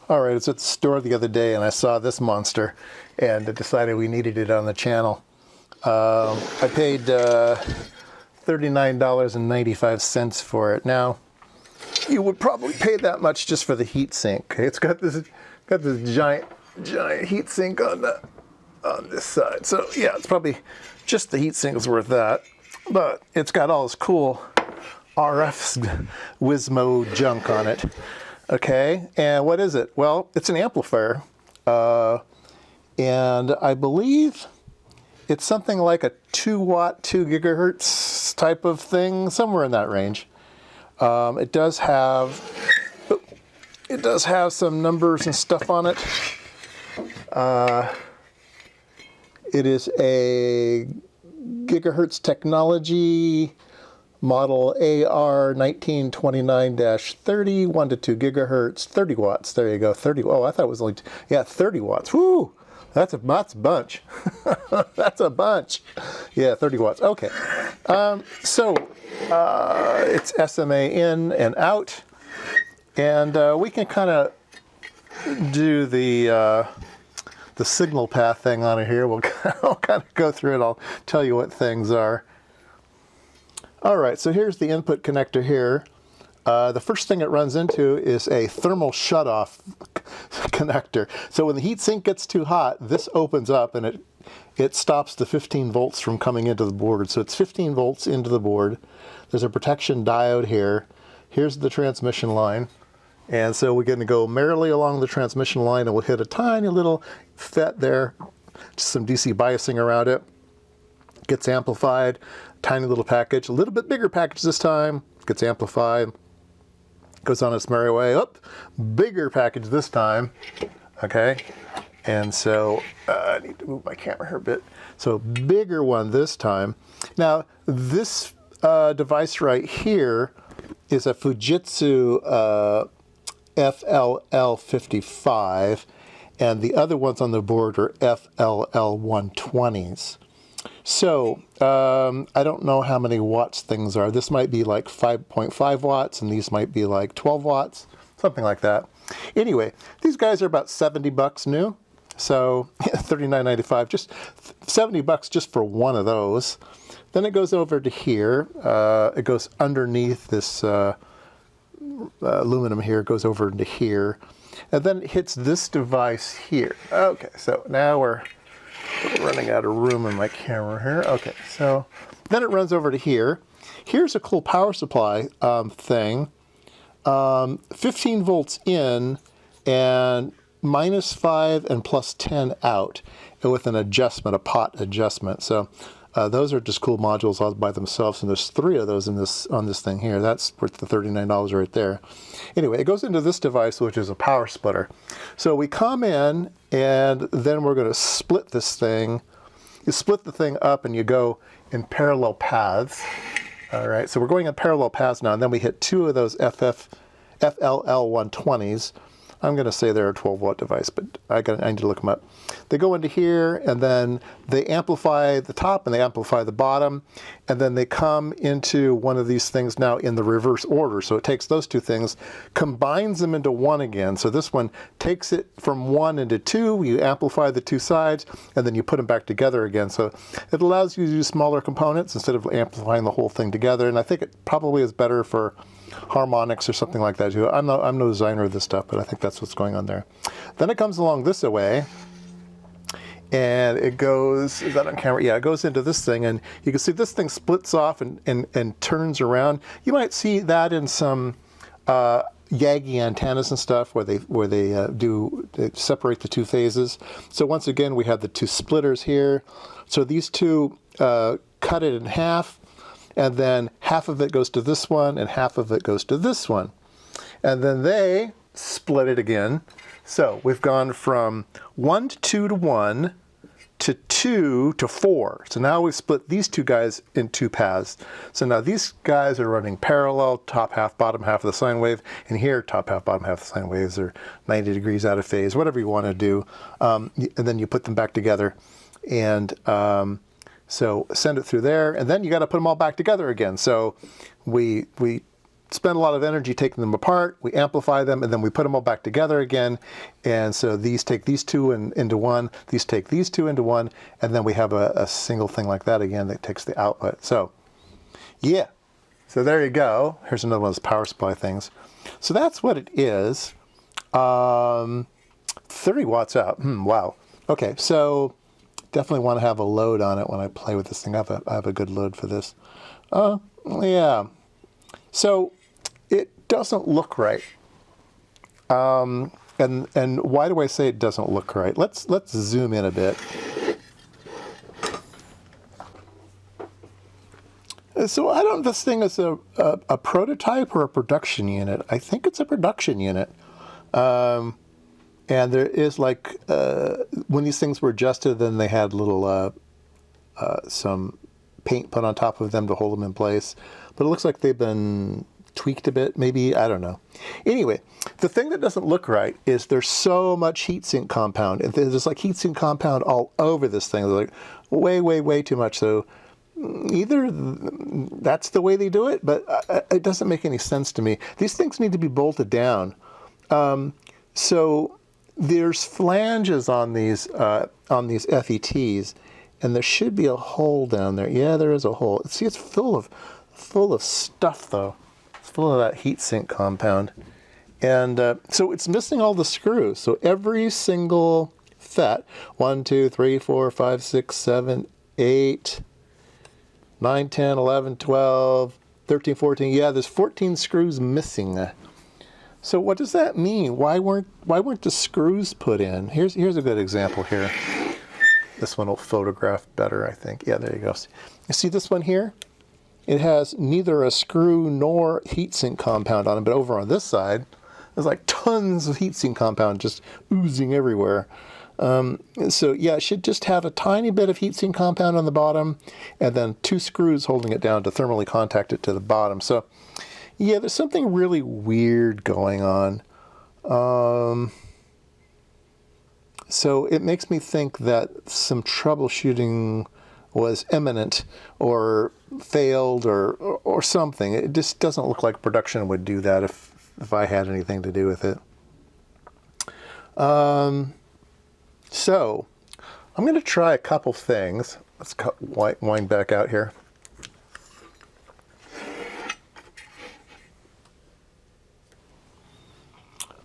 All right, I was at the store the other day and I saw this monster and decided we needed it on the channel. I paid $39.95 for it. Now, you would probably pay that much just for the heat sink. It's got this giant heat sink on this side. So yeah, it's probably just the heat sink is worth that. But it's got all this cool RF Wizmo junk on it. Okay, and what is it? Well, it's an amplifier, and I believe it's something like a 2 watt, 2 gigahertz type of thing, somewhere in that range. It does have some numbers and stuff on it. It is a gigahertz technology. Model AR 1929-30, 1 to 2 gigahertz, 30 watts. There you go, 30. Oh, I thought it was only, 30 watts. Woo! That's a bunch. That's a bunch. Yeah, 30 watts. Okay. It's SMA in and out. And we can kind of do the signal path thing on it here. We'll kind of go through it. I'll tell you what things are. All right, so here's the input connector here. The first thing it runs into is a thermal shutoff connector. So when the heat sink gets too hot, this opens up and it stops the 15 volts from coming into the board. So it's 15 volts into the board. There's a protection diode here. Here's the transmission line. And so we're going to go merrily along the transmission line and we'll hit a tiny little FET there, just some DC biasing around it. Gets amplified, tiny little package, a little bit bigger package this time, gets amplified, goes on its merry way up, bigger package this time, okay? And so I need to move my camera here a bit. So bigger one this time. Now this device right here is a Fujitsu FLL55, and the other ones on the board are FLL120s. So, I don't know how many watts things are. This might be like 5.5 watts, and these might be like 12 watts, something like that. Anyway, these guys are about 70 bucks new. So, $39.95, just 70 bucks just for one of those. Then it goes over to here. It goes underneath this aluminum here, goes over into here. And then it hits this device here. Okay, so now we're running out of room in my camera here. Okay, so then it runs over to here. Here's a cool power supply thing. 15 volts in and -5 and +10 out, and with an adjustment, a pot adjustment. So those are just cool modules all by themselves, and there's 3 of those in on this thing here. That's worth the $39 right there. Anyway, it goes into this device, which is a power splitter. So we come in, and then we're going to split this thing. You split the thing up, and you go in parallel paths. All right, so we're going in parallel paths now, and then we hit 2 of those FLL120s. I'm going to say they're a 12 watt device, but I need to look them up. They go into here, and then they amplify the top and they amplify the bottom, and then they come into one of these things now in the reverse order. So it takes those 2 things, combines them into one again. So this one takes it from 1 into 2, you amplify the 2 sides, and then you put them back together again. So it allows you to use smaller components instead of amplifying the whole thing together, and I think it probably is better for harmonics or something like that too. I'm no designer of this stuff, but I think that's what's going on there. Then it comes along this way, and it goes, is that on camera? Yeah, it goes into this thing, and you can see this thing splits off and turns around. You might see that in some Yagi antennas and stuff where they separate the 2 phases. So once again, we have the 2 splitters here. So these 2 cut it in half, and then half of it goes to this one, and half of it goes to this one. And then they split it again. So we've gone from 1 to 2 to 1 to 2 to 4. So now we've split these 2 guys in 2 paths. So now these guys are running parallel, top half, bottom half of the sine wave, and here, top half, bottom half of the sine waves are 90 degrees out of phase, whatever you want to do. And then you put them back together, and so send it through there, and then you got to put them all back together again. So we spend a lot of energy taking them apart, we amplify them, and then we put them all back together again. And so these take these two into one, these take these two into one, and then we have a single thing like that again that takes the output. So, yeah. So there you go. Here's another one of those power supply things. So that's what it is. 30 watts out. Wow. Okay, so definitely want to have a load on it when I play with this thing. I have a good load for this. Yeah. So it doesn't look right. And why do I say it doesn't look right? Let's zoom in a bit. So I don't know if this thing is a prototype or a production unit. I think it's a production unit. And there is like, when these things were adjusted, then they had little, some paint put on top of them to hold them in place. But it looks like they've been tweaked a bit, maybe, I don't know. Anyway, the thing that doesn't look right is there's so much heatsink compound. And there's like heatsink compound all over this thing. Like way, way, way too much. So either that's the way they do it, but it doesn't make any sense to me. These things need to be bolted down. So there's flanges on these FETs, and there should be a hole down there. Yeah, there is a hole. See, it's full of stuff though. It's full of that heatsink compound, and so it's missing all the screws. So every single FET, 1, 2, 3, 4, 5, 6, 7, 8, 9, 10, 11, 12, 13, 14. Yeah, there's 14 screws missing. So what does that mean? Why weren't the screws put in? Here's a good example here. This one will photograph better, I think. Yeah, there you go. You see this one here? It has neither a screw nor heatsink compound on it, but over on this side, there's like tons of heatsink compound just oozing everywhere. So yeah, it should just have a tiny bit of heatsink compound on the bottom, and then 2 screws holding it down to thermally contact it to the bottom. So yeah, there's something really weird going on. So it makes me think that some troubleshooting was imminent or failed or something. It just doesn't look like production would do that if I had anything to do with it. So I'm going to try a couple things. Let's wind back out here.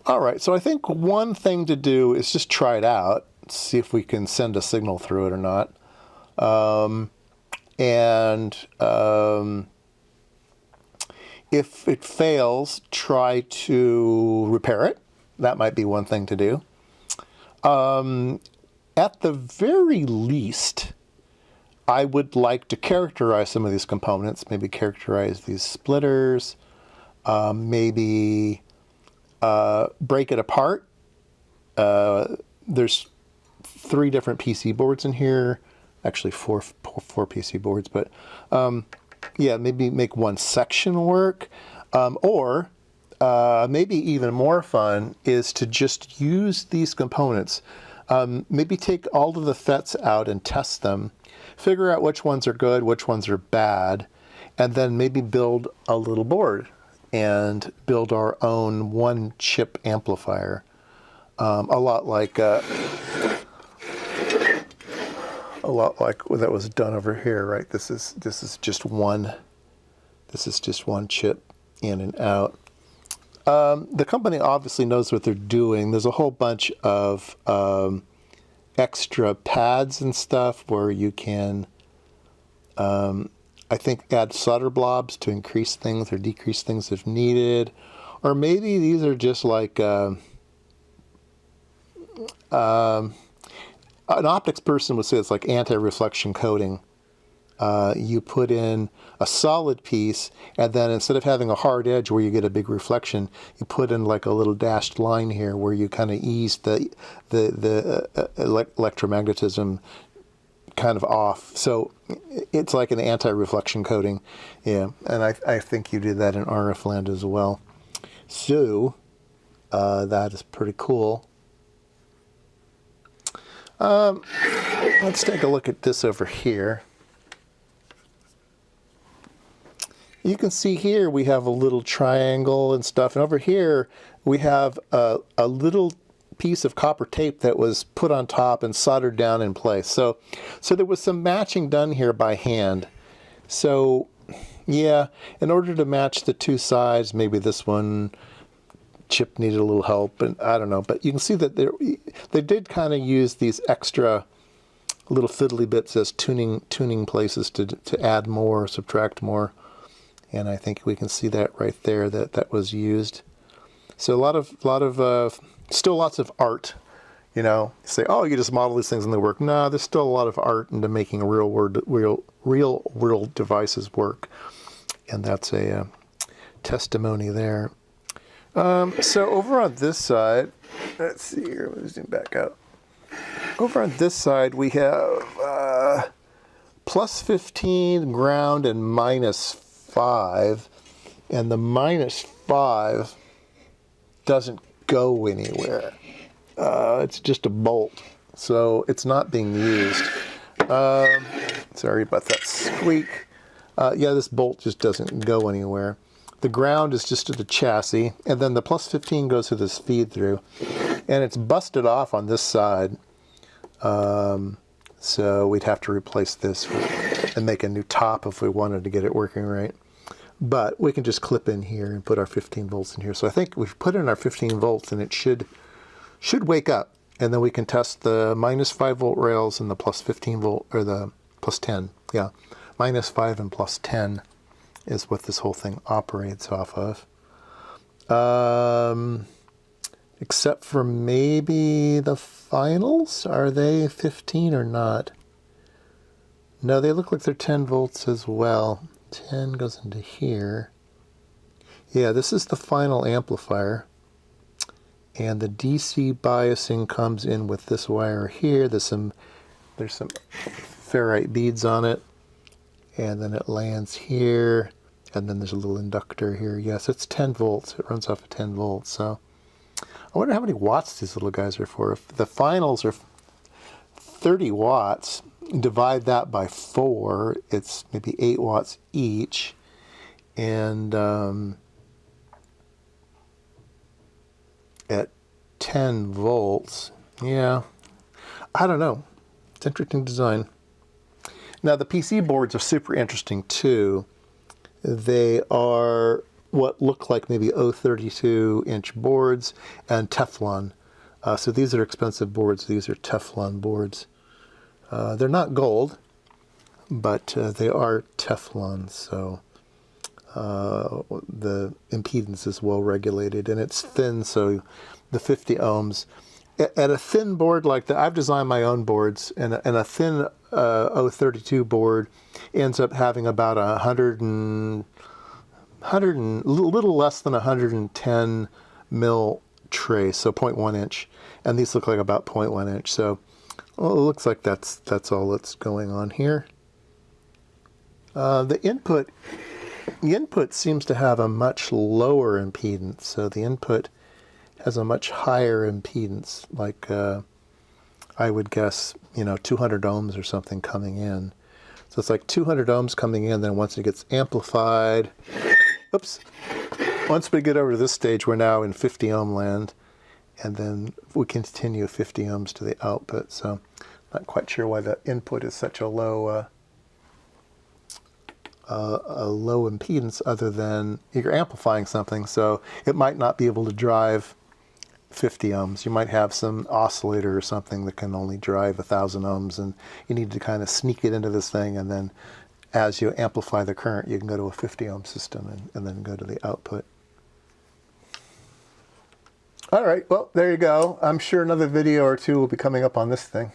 All right, so I think one thing to do is just try it out, see if we can send a signal through it or not. If it fails, try to repair it. That might be one thing to do. At the very least, I would like to characterize some of these components, maybe characterize these splitters, maybe break it apart. There's 3 different PC boards in here, actually four PC boards, but yeah, maybe make one section work, or maybe even more fun is to just use these components. Maybe take all of the FETs out and test them, figure out which ones are good, which ones are bad, and then maybe build a little board and build our own 1-chip amplifier. A lot like what that was done over here, right? This is just one. This is just 1 chip in and out. The company obviously knows what they're doing. There's a whole bunch of extra pads and stuff where you can, I think, add solder blobs to increase things or decrease things if needed. Or maybe these are just like an optics person would say it's like anti-reflection coating. You put in a solid piece, and then instead of having a hard edge where you get a big reflection, you put in like a little dashed line here where you kind of ease the electromagnetism kind of off. So it's like an anti-reflection coating. Yeah, and I think you did that in RF land as well. So that is pretty cool. Let's take a look at this over here. you can see here we have a little triangle and stuff, and over here we have a little piece of copper tape that was put on top and soldered down in place. So there was some matching done here by hand. So yeah, in order to match the two sides, maybe this one chip needed a little help, and I don't know, but you can see that they did kind of use these extra little fiddly bits as tuning places to add more, subtract more, and I think we can see that right there that was used. So a lot of still lots of art, you know. Say, oh, you just model these things and they work. No, there's still a lot of art into making real world devices work, and that's a testimony there. So over on this side, let's see here, let me zoom back out. Over on this side, we have plus 15 ground and minus 5, and the minus 5 doesn't go anywhere. It's just a bolt, so it's not being used. Sorry about that squeak. Yeah, this bolt just doesn't go anywhere. The ground is just to the chassis, and then the plus 15 goes through this feed through, and it's busted off on this side. So we'd have to replace this and make a new top if we wanted to get it working right. But we can just clip in here and put our 15 volts in here. So I think we've put in our 15 volts, and it should wake up, and then we can test the minus 5 volt rails and the plus 15 volt, or the plus 10. Yeah, minus 5 and plus 10. Is what this whole thing operates off of. Except for maybe the finals. Are they 15 or not? No, they look like they're 10 volts as well. 10 goes into here. Yeah, this is the final amplifier. And the DC biasing comes in with this wire here. There's some ferrite beads on it. And then it lands here. And then there's a little inductor here. Yes, it's 10 volts. It runs off of 10 volts. So I wonder how many watts these little guys are for. If the finals are 30 watts, divide that by 4, it's maybe 8 watts each. And at 10 volts, yeah, I don't know. It's interesting design. Now the PC boards are super interesting too. They are what look like maybe 0.32-inch boards and Teflon. So these are expensive boards. These are Teflon boards. They're not gold, but they are Teflon. So the impedance is well regulated, and it's thin, so the 50 ohms. At a thin board like that, I've designed my own boards, and a thin 0.32 board ends up having about a little less than 110 mil tray, so 0.1 inch, and these look like about 0.1 inch. So well, it looks like that's all that's going on here. The input seems to have a much lower impedance, so the input has a much higher impedance, like I would guess, 200 ohms or something coming in. So it's like 200 ohms coming in, then once it gets amplified, oops, once we get over to this stage, we're now in 50 ohm land, and then we continue 50 ohms to the output. So not quite sure why the input is such a low impedance, other than you're amplifying something, so it might not be able to drive 50 ohms. You might have some oscillator or something that can only drive 1,000 ohms, and you need to kind of sneak it into this thing, and then as you amplify the current, you can go to a 50 ohm system and then go to the output. All right, well, there you go. I'm sure another video or two will be coming up on this thing.